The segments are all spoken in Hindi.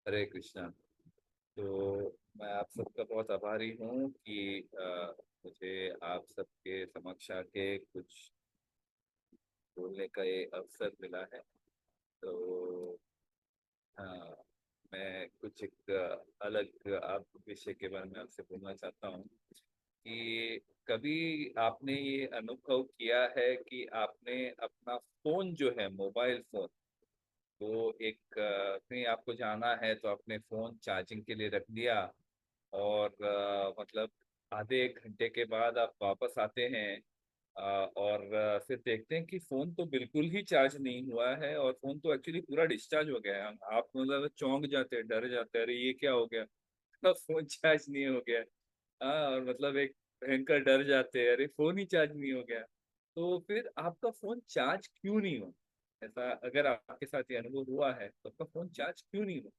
हरे कृष्णा। तो मैं आप सबका बहुत आभारी हूँ कि मुझे आप सबके समक्ष आके कुछ बोलने का ये अवसर मिला है। तो हाँ, मैं कुछ एक अलग आप विषय के बारे में आपसे बोलना चाहता हूँ कि कभी आपने ये अनुभव किया है कि आपने अपना फोन जो है, मोबाइल फोन, तो एक कहीं आपको जाना है तो आपने फोन चार्जिंग के लिए रख दिया और मतलब आधे एक घंटे के बाद आप वापस आते हैं और फिर देखते हैं कि फोन तो बिल्कुल ही चार्ज नहीं हुआ है और फोन तो एक्चुअली पूरा डिस्चार्ज हो गया है। आप मतलब चौंक जाते हैं, डर जाते हैं, अरे ये क्या हो गया। फोन चार्ज नहीं हो गया। हाँ, और मतलब एक भयंकर डर जाते हैं, अरे फोन ही चार्ज नहीं हो गया। तो फिर आपका फोन चार्ज क्यों नहीं हुआ? ऐसा अगर आपके साथ ये अनुभव हुआ है तो आपका फोन चार्ज क्यों नहीं हुआ?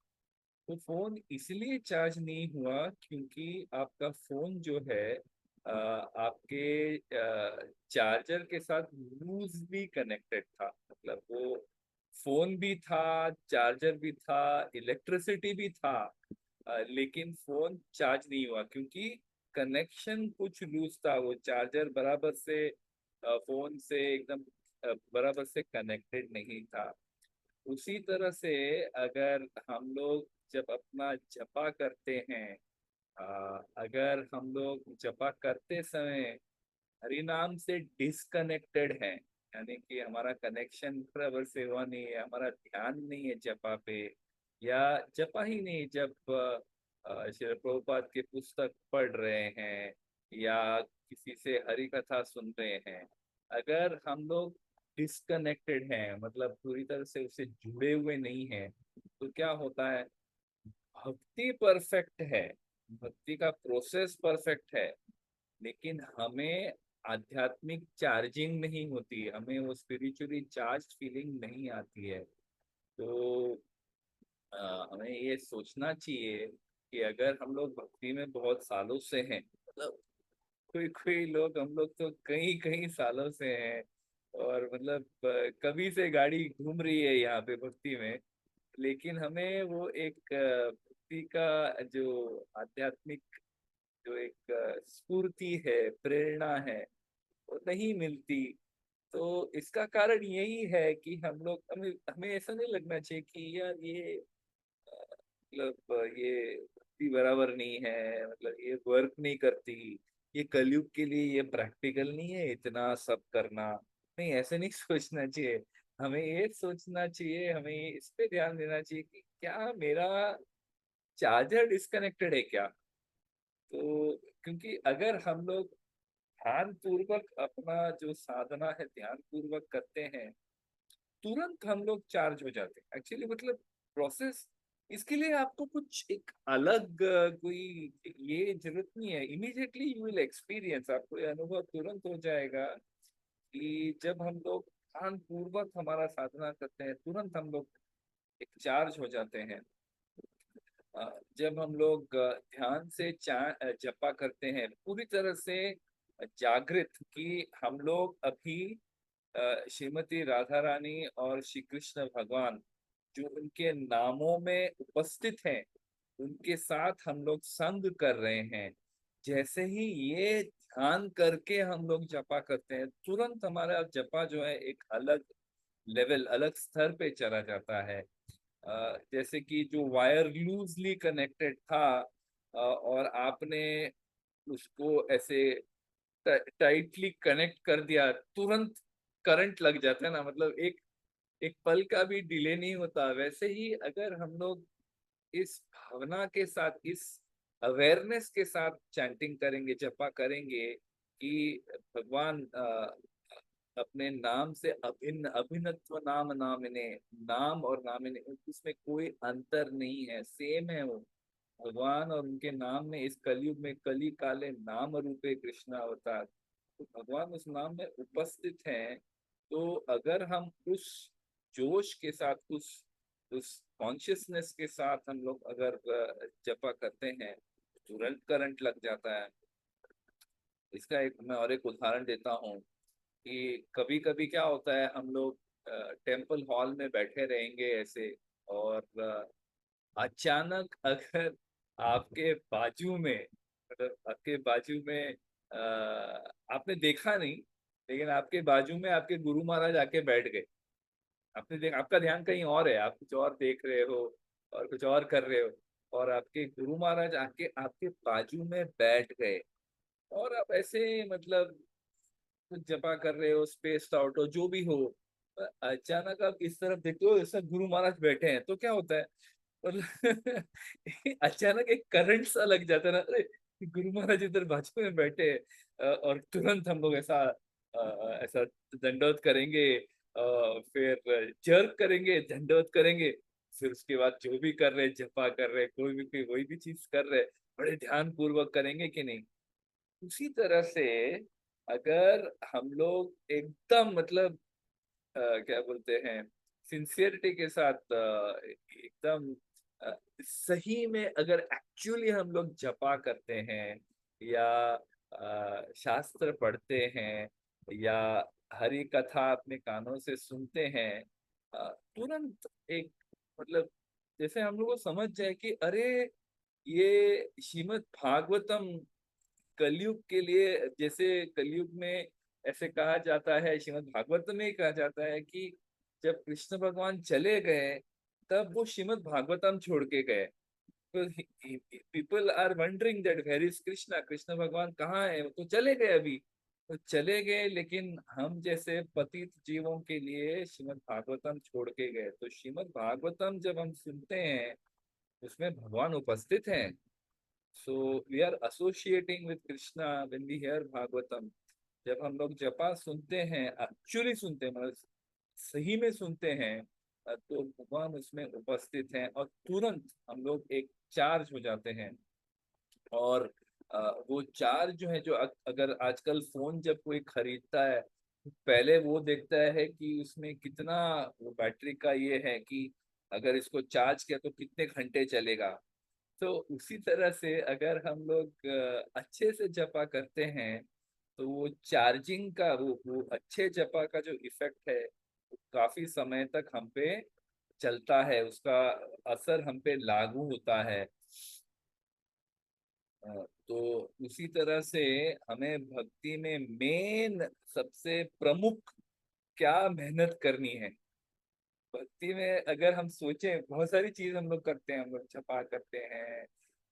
तो फोन इसलिए चार्ज नहीं हुआ क्योंकि आपका फोन जो है आपके चार्जर के साथ लूजली कनेक्टेड था। मतलब वो फोन भी था, चार्जर भी था, इलेक्ट्रिसिटी भी था, लेकिन फोन चार्ज नहीं हुआ क्योंकि कनेक्शन कुछ लूज था। वो चार्जर बराबर से फोन से एकदम बराबर से कनेक्टेड नहीं था। उसी तरह से अगर हम लोग जब अपना जपा करते हैं, अगर हम लोग जपा करते समय हरि नाम से डिस्कनेक्टेड हैं, यानी कि हमारा कनेक्शन बराबर से हुआ नहीं है, हमारा ध्यान नहीं है जपा पे, या जपा ही नहीं, जब श्री प्रभुपाद के पुस्तक पढ़ रहे हैं या किसी से हरि कथा सुन रहे हैं, अगर हम लोग डिस्कनेक्टेड हैं, मतलब पूरी तरह से उससे जुड़े हुए नहीं हैं, तो क्या होता है? भक्ति परफेक्ट है, भक्ति का प्रोसेस परफेक्ट है, लेकिन हमें आध्यात्मिक चार्जिंग नहीं होती, हमें वो स्पिरिचुअली चार्ज फीलिंग नहीं आती है। तो हमें ये सोचना चाहिए कि अगर हम लोग भक्ति में बहुत सालों से हैं, मतलब कोई कोई लोग, हम लोग तो कई कई सालों से हैं, और मतलब कभी से गाड़ी घूम रही है यहाँ पे भक्ति में, लेकिन हमें वो एक भक्ति का जो आध्यात्मिक जो एक स्फूर्ति है, प्रेरणा है, वो नहीं मिलती। तो इसका कारण यही है कि हम लोग, हमें हमें ऐसा नहीं लगना चाहिए कि यार ये मतलब ये भक्ति बराबर नहीं है, मतलब ये वर्क नहीं करती, ये कलयुग के लिए ये प्रैक्टिकल नहीं है इतना सब करना। नहीं, ऐसे नहीं सोचना चाहिए। हमें ये सोचना चाहिए, हमें इस पे ध्यान देना चाहिए कि क्या मेरा चार्जर डिस्कनेक्टेड है क्या? तो क्योंकि अगर हम लोग ध्यान पूर्वक अपना जो साधना है ध्यान पूर्वक करते हैं, तुरंत हम लोग चार्ज हो जाते हैं एक्चुअली। मतलब प्रोसेस, इसके लिए आपको कुछ एक अलग कोई ये जरूरत नहीं है। इमीडिएटली यू विल एक्सपीरियंस, आपको ये अनुभव तुरंत हो जाएगा कि जब हम लोग ध्यान पूर्वक हमारा साधना करते हैं, तुरंत हम लोग एक चार्ज हो जाते हैं। जब हम लोग ध्यान से जपा करते हैं पूरी तरह से जागृत, कि हम लोग अभी श्रीमती राधा रानी और श्री कृष्ण भगवान जो उनके नामों में उपस्थित हैं, उनके साथ हम लोग संग कर रहे हैं। जैसे ही ये ध्यान करके हम लोग जपा करते हैं, तुरंत हमारा जपा जो है एक अलग लेवल, अलग स्तर पे चला जाता है। जैसे कि जो वायर लूजली कनेक्टेड था और आपने उसको ऐसे टाइटली कनेक्ट कर दिया, तुरंत करंट लग जाता है ना, मतलब एक एक पल का भी डिले नहीं होता। वैसे ही अगर हम लोग इस भावना के साथ, इस अवेयरनेस के साथ चैंटिंग करेंगे, जपा करेंगे कि भगवान अपने नाम से अभिन्न, अभिन्नत्व नाम नामिने, नाम और नामिने, उसमें कोई अंतर नहीं है, सेम है वो। भगवान और उनके नाम में इस कलयुग में कली काले नाम रूपे कृष्ण अवतार, तो भगवान उस नाम में उपस्थित हैं। तो अगर हम उस जोश के साथ, उस कॉन्शियसनेस के साथ हम लोग अगर जपा करते हैं, तुरंत करंट लग जाता है। इसका एक मैं और एक उदाहरण देता हूँ कि कभी कभी क्या होता है, हम लोग टेम्पल हॉल में बैठे रहेंगे ऐसे, और अचानक अगर आपके बाजू में, मतलब आपके बाजू में आपने देखा नहीं, लेकिन आपके बाजू में आपके गुरु महाराज आके बैठ गए। आपने देख, आपका ध्यान कहीं और है, आप कुछ और देख रहे हो और कुछ और कर रहे हो, और आपके गुरु महाराज आके आपके बाजू में बैठ गए, और आप ऐसे मतलब कुछ जपा कर रहे हो, स्पेस्ड आउट हो, जो भी हो, अचानक आप इस तरफ देखते हो ऐसा गुरु महाराज बैठे हैं, तो क्या होता है? मतलब अचानक एक करंट सा लग जाता है ना, अरे गुरु महाराज इधर बाजू में बैठे हैं। और तुरंत हम लोग ऐसा ऐसा दंडवत करेंगे, फिर जर्क करेंगे, दंडवत करेंगे, फिर उसके बाद जो भी कर रहे, जपा कर रहे, कोई भी चीज कर रहे, बड़े ध्यान पूर्वक करेंगे कि नहीं। उसी तरह से अगर हम लोग एकदम मतलब क्या बोलते हैं, सिंसियरिटी के साथ एकदम सही में अगर एक्चुअली हम लोग जपा करते हैं, या शास्त्र पढ़ते हैं, या हरि कथा अपने कानों से सुनते हैं, तुरंत एक मतलब जैसे हम लोग को समझ जाए कि अरे ये श्रीमद् भागवतम कलयुग के लिए, जैसे कलयुग में ऐसे कहा जाता है, श्रीमद् भागवत में ही कहा जाता है कि जब कृष्ण भगवान चले गए, तब वो श्रीमद् भागवतम छोड़ के गए। तो people are wondering that where is Krishna, Krishna भगवान कहाँ है, वो तो चले गए अभी। तो चले गए, लेकिन हम जैसे पतित जीवों के लिए श्रीमद् भागवतम छोड़ के गए। तो श्रीमद् भागवतम जब हम सुनते हैं, उसमें भगवान उपस्थित हैं। So we are associating with Krishna when we hear Bhagavatam. जब हम लोग जपा सुनते हैं, एक्चुअली सुनते हैं, मतलब सही में सुनते हैं, तो भगवान उसमें उपस्थित हैं, और तुरंत हम लोग एक चार्ज हो जाते हैं। और वो चार्ज जो है, जो अगर आजकल फोन जब कोई खरीदता है, पहले वो देखता है कि उसमें कितना वो बैटरी का ये है, कि अगर इसको चार्ज किया तो कितने घंटे चलेगा। तो उसी तरह से अगर हम लोग अच्छे से जपा करते हैं, तो वो चार्जिंग का वो अच्छे जपा का जो इफेक्ट है, वो काफी समय तक हम पे चलता है, उसका असर हम पे लागू होता है। तो उसी तरह से हमें भक्ति में मेन सबसे प्रमुख क्या मेहनत करनी है। भक्ति में अगर हम सोचें, बहुत सारी चीज हम लोग करते हैं, हम लोग जपा करते हैं,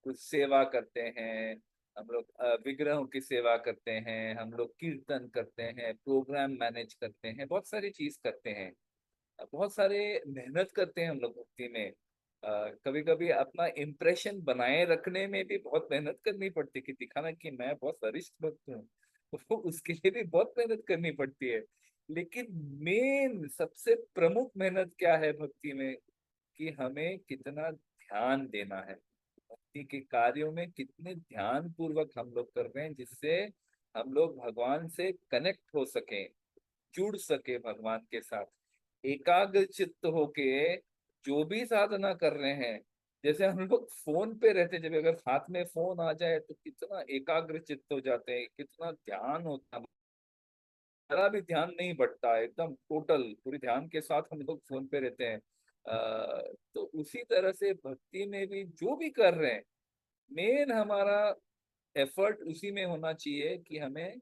कुछ सेवा करते हैं, हम लोग विग्रहों की सेवा करते हैं, हम लोग कीर्तन करते हैं, प्रोग्राम मैनेज करते हैं, बहुत सारी चीज करते हैं, बहुत सारे मेहनत करते हैं हम लोग भक्ति में। कभी कभी अपना इम्प्रेशन बनाए रखने में भी बहुत मेहनत करनी पड़ती है, कि दिखाना कि मैं बहुत वरिष्ठ भक्त हूँ। तो उसके लिए भी बहुत मेहनत करनी पड़ती है। लेकिन मेन सबसे प्रमुख मेहनत क्या है भक्ति में, कि हमें कितना ध्यान देना है, भक्ति के कार्यों में कितने ध्यान पूर्वक हम लोग कर रहे हैं, जिससे हम लोग भगवान से कनेक्ट हो सके, जुड़ सके भगवान के साथ, एकाग्र चित्त होके जो भी साधना कर रहे हैं। जैसे हम लोग फोन पे रहते हैं, जब अगर हाथ में फोन आ जाए तो कितना एकाग्र चित्त हो जाते हैं, कितना ध्यान होता है, जरा भी ध्यान नहीं बढ़ता है, एकदम टोटल पूरी ध्यान के साथ हम लोग फोन पे रहते हैं। तो उसी तरह से भक्ति में भी जो भी कर रहे हैं, मेन हमारा एफर्ट उसी में होना चाहिए कि हमें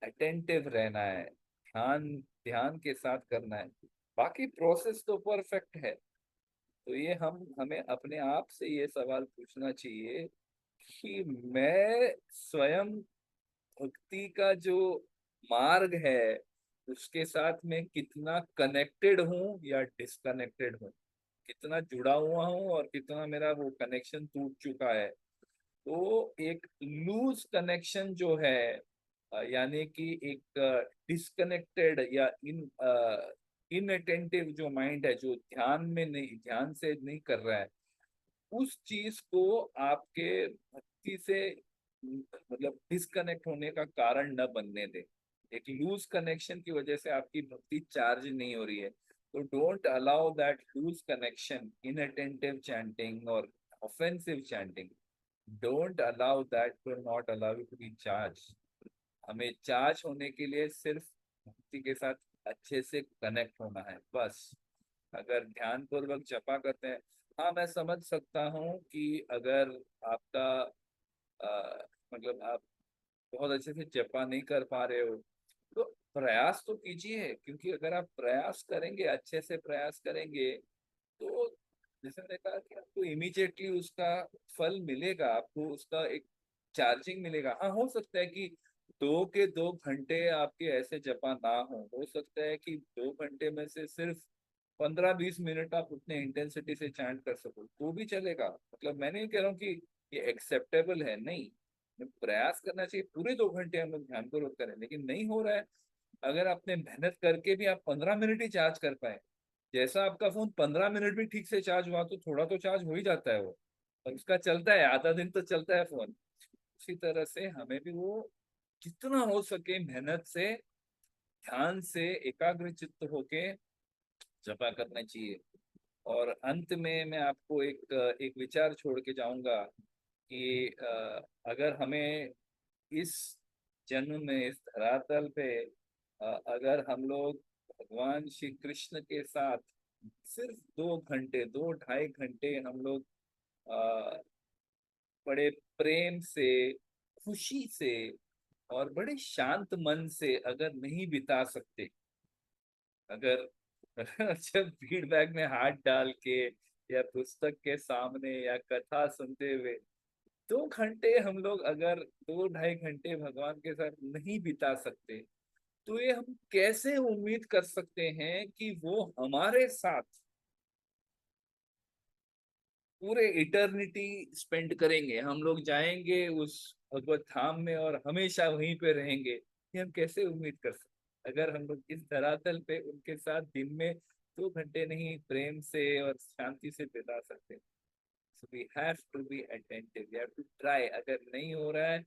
अटेंटिव रहना है, ध्यान ध्यान के साथ करना है। बाकी प्रोसेस तो परफेक्ट है। तो ये हम हमें अपने आप से ये सवाल पूछना चाहिए कि मैं स्वयं भक्ति का जो मार्ग है, उसके साथ में कितना कनेक्टेड हूँ या डिस्कनेक्टेड हूँ, कितना जुड़ा हुआ हूँ और कितना मेरा वो कनेक्शन टूट चुका है। तो एक लूज कनेक्शन जो है, यानी कि एक डिस्कनेक्टेड या इनअटेंटिव जो माइंड है, जो ध्यान में नहीं, ध्यान से नहीं कर रहा है, उस चीज को आपके भक्ति से मतलब डिस्कनेक्ट होने का कारण न बनने दे। एक लूज कनेक्शन की वजह से आपकी भक्ति चार्ज नहीं हो रही है, तो don't allow that loose connection, inattentive chanting और offensive chanting, don't allow that, to not allow to be charge. हमें चार्ज होने के लिए सिर्फ भक्ति के साथ अच्छे से कनेक्ट होना है, बस। अगर ध्यान पूर्वक जपा करते हैं, हाँ, मैं समझ सकता हूँ कि अगर आपका मतलब आप बहुत अच्छे से जपा नहीं कर पा रहे हो, तो प्रयास तो कीजिए, क्योंकि अगर आप प्रयास करेंगे, अच्छे से प्रयास करेंगे, तो जैसे मैंने कहा कि आपको इमीडिएटली उसका फल मिलेगा, आपको उसका एक चार्जिंग मिलेगा। हाँ, हो सकता है कि 2 के 2 घंटे आपके ऐसे जपा ना हो सकता है कि 2 घंटे में से सिर्फ 15-20 मिनट आप उतने इंटेंसिटी से चैंट कर सको, तो भी चलेगा। मतलब मैं नहीं कह रहा हूँ कि ये एक्सेप्टेबल है, नहीं। प्रयास करना चाहिए, पूरे 2 घंटे हम लोग ध्यान पूर्वक करें, लेकिन नहीं हो रहा है। अगर आपने मेहनत करके भी आप 15 मिनट ही चार्ज कर पाए, जैसा आपका फोन 15 मिनट भी ठीक से चार्ज हुआ, तो थोड़ा तो चार्ज हो ही जाता है वो, और उसका चलता है, आधा दिन तो चलता है फोन। उसी तरह से हमें भी वो जितना हो सके मेहनत से, ध्यान से, एकाग्र चित्त होके जपा करना चाहिए। और अंत में मैं आपको एक एक विचार छोड़ के जाऊंगा कि अगर हमें इस जन्म में, इस धरातल पे, अगर हम लोग भगवान श्री कृष्ण के साथ सिर्फ 2 घंटे, 2-2.5 घंटे हम लोग अ, बड़े प्रेम से, खुशी से और बड़े शांत मन से अगर नहीं बिता सकते, अगर जब फीडबैक में हाथ डाल के या पुस्तक के सामने या कथा सुनते हुए 2 घंटे हम लोग अगर 2-2.5 घंटे भगवान के साथ नहीं बिता सकते, तो ये हम कैसे उम्मीद कर सकते हैं कि वो हमारे साथ पूरे इटर्निटी स्पेंड करेंगे, हम लोग जाएंगे उस भगवत धाम में और हमेशा वहीं पे रहेंगे? ये हम कैसे उम्मीद कर सकते अगर हम लोग इस धरातल पे उनके साथ दिन में 2 घंटे नहीं प्रेम से और शांति से बिता सकते? So we have to be attentive, we have to try. अगर नहीं हो रहा है,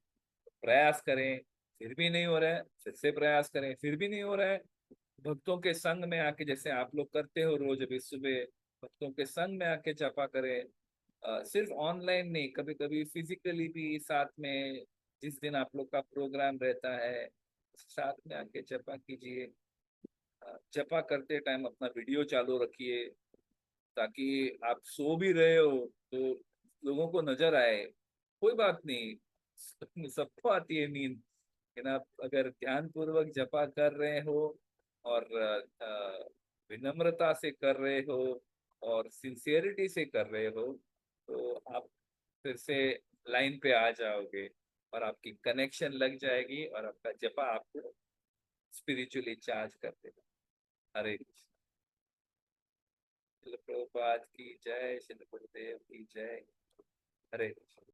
प्रयास करें। फिर भी नहीं हो रहा है, फिर से प्रयास करें। फिर भी नहीं हो रहा है, भक्तों के संग में आके, जैसे आप लोग करते हो रोज अभी सुबह, भक्तों के संग में आके जपा करें। सिर्फ ऑनलाइन नहीं, कभी कभी फिजिकली भी साथ में, जिस दिन आप लोग का प्रोग्राम रहता है, साथ में आके जपा कीजिए। जपा करते टाइम अपना वीडियो चालू रखिए, ताकि आप सो भी रहे हो तो लोगों को नजर आए। कोई बात नहीं, सबको आती है नींद, लेकिन आप अगर ध्यान पूर्वक जपा कर रहे हो और विनम्रता से कर रहे हो और सिंसियरिटी से कर रहे हो, तो आप फिर से लाइन पे आ जाओगे और आपकी कनेक्शन लग जाएगी और आपका जपा आपको स्पिरिचुअली चार्ज कर देगा। हरे कृष्ण। शिल प्रभुपाद की जय, शिल गुरुदेव की जय। हरे कृष्ण।